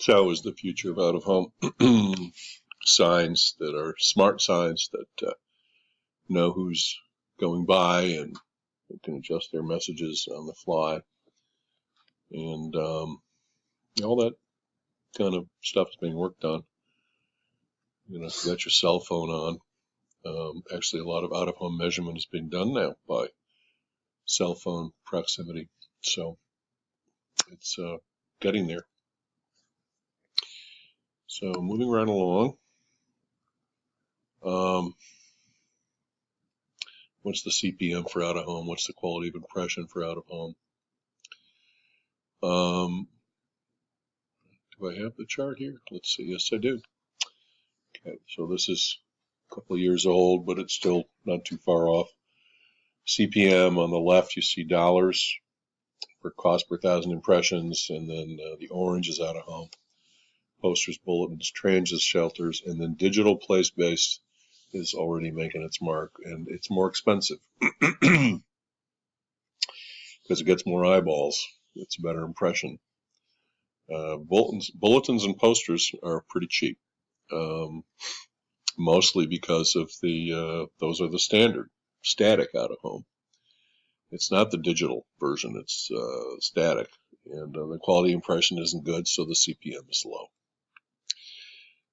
So is the future of out-of-home signs that are smart signs that know who's going by and can adjust their messages on the fly, and all that kind of stuff is being worked on. You know, if you got your cell phone on, actually a lot of out-of-home measurement is being done now by cell phone proximity. So it's getting there. So moving right along. What's the CPM for out-of-home? What's the quality of impression for out-of-home? Do I have the chart here? Let's see. Yes, I do. Okay, so this is a couple of years old, but it's still not too far off. CPM on the left, you see dollars for cost per thousand impressions, and then the orange is out-of-home. Posters, bulletins, transit shelters, and then digital place-based is already making its mark, and it's more expensive because it gets more eyeballs. It's a better impression. Bulletins and posters are pretty cheap, mostly because of those are the standard static out-of-home. It's not the digital version, it's static, and the quality impression isn't good, so the CPM is low.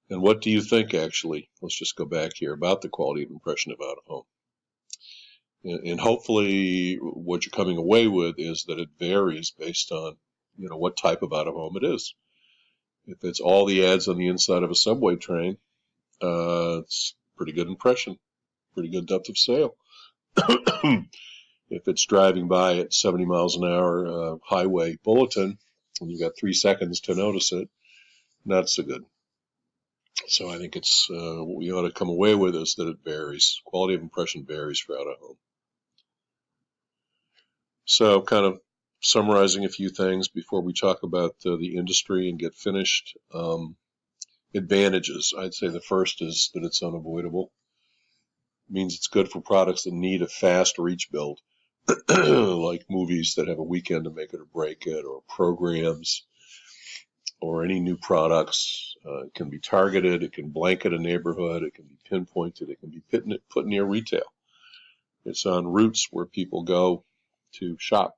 And what do you think, actually, let's just go back here, about the quality of impression of out-of-home? And hopefully what you're coming away with is that it varies based on, you know, what type of out-of-home it is. If it's all the ads on the inside of a subway train, it's pretty good impression, pretty good depth of sale. If it's driving by at 70 miles an hour highway bulletin, and you've got 3 seconds to notice it, not so good. So I think it's what we ought to come away with is that it varies. Quality of impression varies for out-of-home. So kind of summarizing a few things before we talk about the industry and get finished. Advantages. I'd say the first is that it's unavoidable. It means it's good for products that need a fast reach build, like movies that have a weekend to make it or break it, or programs, or any new products. It can be targeted, it can blanket a neighborhood, it can be pinpointed, it can be put near retail. It's on routes where people go to shop.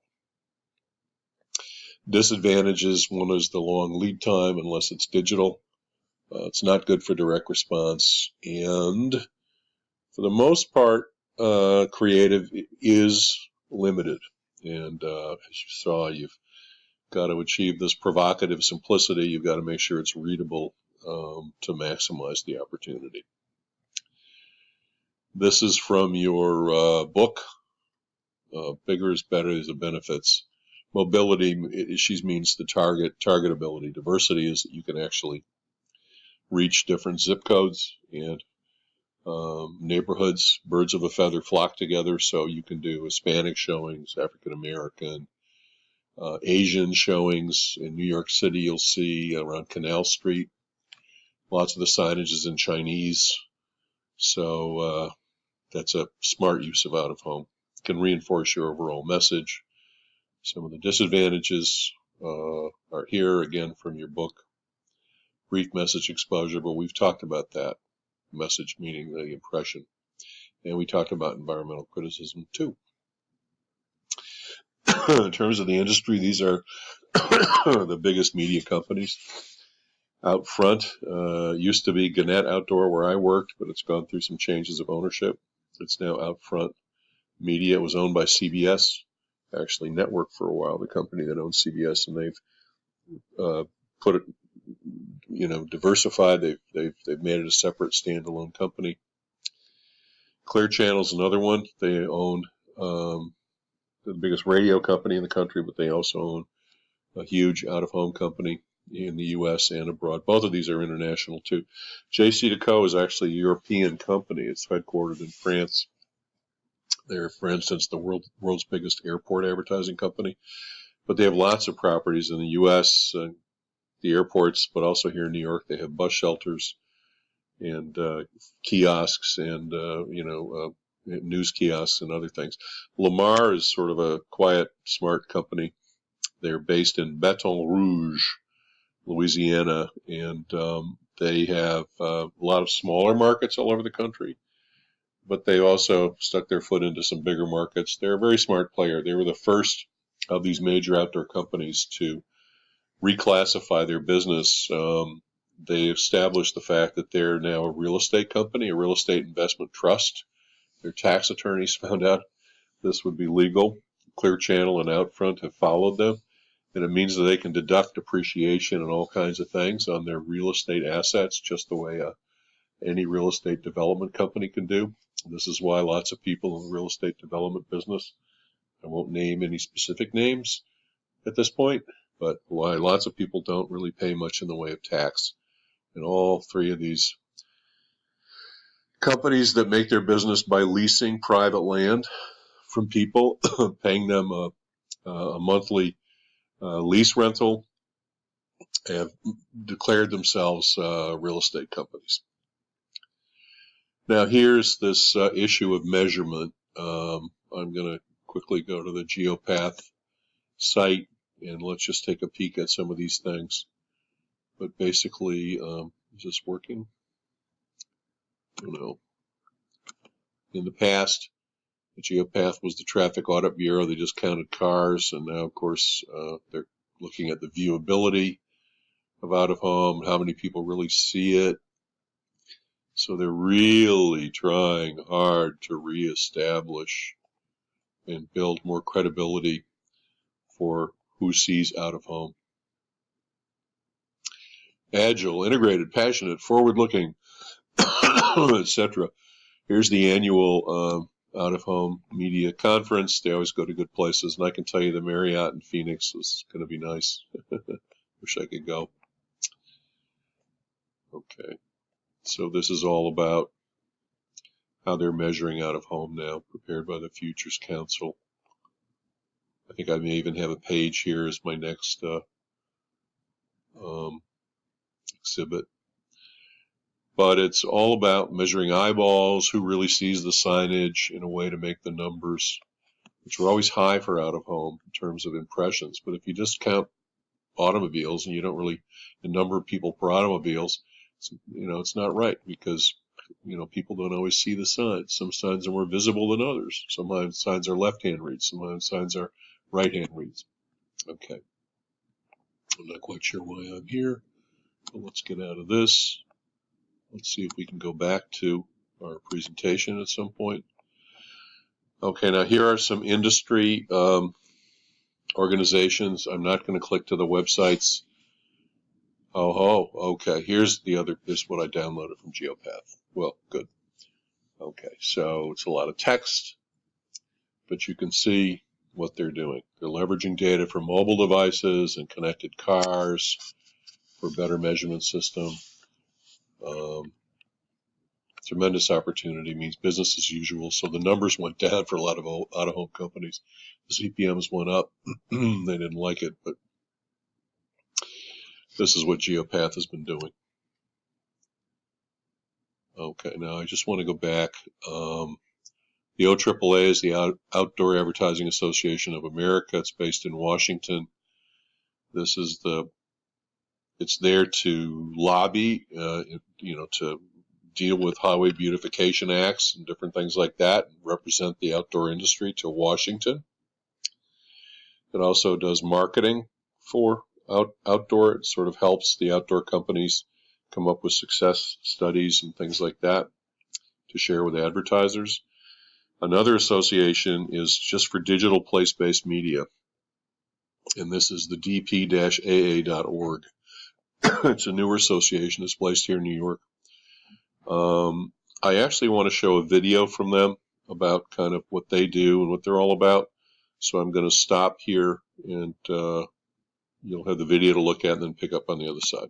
Disadvantages, one is the long lead time unless it's digital. It's not good for direct response, and for the most part, creative is limited. And as you saw, you've got to achieve this provocative simplicity. You've got to make sure it's readable to maximize the opportunity. This is from your book, Bigger is Better, the Benefits. Mobility, she means the targetability. Diversity is that you can actually reach different zip codes and neighborhoods. Birds of a feather flock together, so you can do Hispanic showings, African American, Asian showings. In New York City, you'll see around Canal Street, lots of the signage is in Chinese, so that's a smart use of out-of-home. It can reinforce your overall message. Some of the disadvantages are here, again, from your book. Brief message exposure, but we've talked about that. Message meaning the impression. And we talked about environmental criticism, too. In terms of the industry, these are the biggest media companies. Out front, used to be Gannett Outdoor where I worked, but it's gone through some changes of ownership. It's now Out Front Media. It was owned by CBS, actually Network for a while, the company that owns CBS, and they've put it, you know, diversified. They've made it a separate standalone company. Clear Channel's another one. They own the biggest radio company in the country, but they also own a huge out-of-home company in the U.S. and abroad. Both of these are international, too. JCDecaux is actually a European company. It's headquartered in France. They're, for instance, the world's biggest airport advertising company. But they have lots of properties in the U.S., the airports, but also here in New York. They have bus shelters and kiosks and, news kiosks and other things. Lamar is sort of a quiet, smart company. They're based in Baton Rouge, Louisiana, and they have a lot of smaller markets all over the country, but they also stuck their foot into some bigger markets. They're a very smart player. They were the first of these major outdoor companies to reclassify their business. They established the fact that they're now a real estate company, a real estate investment trust. Their tax attorneys found out this would be legal. Clear Channel and Outfront have followed them, and it means that they can deduct depreciation and all kinds of things on their real estate assets, just the way any real estate development company can do. This is why lots of people in the real estate development business, I won't name any specific names at this point, but why lots of people don't really pay much in the way of tax. And all three of these companies that make their business by leasing private land from people, paying them a monthly lease rental, have declared themselves real estate companies. Now here's this issue of measurement. I'm going to quickly go to the Geopath site and let's just take a peek at some of these things. But basically, is this working? I don't know. In the past, the Geopath was the Traffic Audit Bureau. They just counted cars, and now, of course, they're looking at the viewability of out of home, how many people really see it. So they're really trying hard to reestablish and build more credibility for who sees out of home. Agile, integrated, passionate, forward-looking, etc. Here's the annual out-of-home media conference. They always go to good places, and I can tell you the Marriott in Phoenix is going to be nice. Wish I could go. Okay, so this is all about how they're measuring out-of-home now, prepared by the Futures Council. I think I may even have a page here as my next exhibit. But it's all about measuring eyeballs, who really sees the signage, in a way to make the numbers, which are always high for out-of-home in terms of impressions. But if you just count automobiles and you don't really, the number of people per automobiles, it's not right, because people don't always see the signs. Some signs are more visible than others. Some signs are left-hand reads. Some signs are right-hand reads. Okay. I'm not quite sure why I'm here, but let's get out of this. Let's see if we can go back to our presentation at some point. Okay, now here are some industry organizations. I'm not going to click to the websites. Okay, here's what I downloaded from Geopath. Well, good. Okay, so it's a lot of text, but you can see what they're doing. They're leveraging data from mobile devices and connected cars for a better measurement system. Tremendous opportunity, means business as usual. So the numbers went down for a lot of out-of-home companies. The CPMs went up. They didn't like it, but this is what Geopath has been doing. Okay, now I just want to go back. The OAAA is the Outdoor Advertising Association of America. It's based in Washington. This is it's there to lobby, to deal with highway beautification acts and different things like that, and represent the outdoor industry to Washington. It also does marketing for outdoor. It sort of helps the outdoor companies come up with success studies and things like that to share with advertisers. Another association is just for digital place-based media, and this is the dp-aa.org. It's a newer association. It's based here in New York. I actually want to show a video from them about kind of what they do and what they're all about. So I'm going to stop here, and you'll have the video to look at and then pick up on the other side.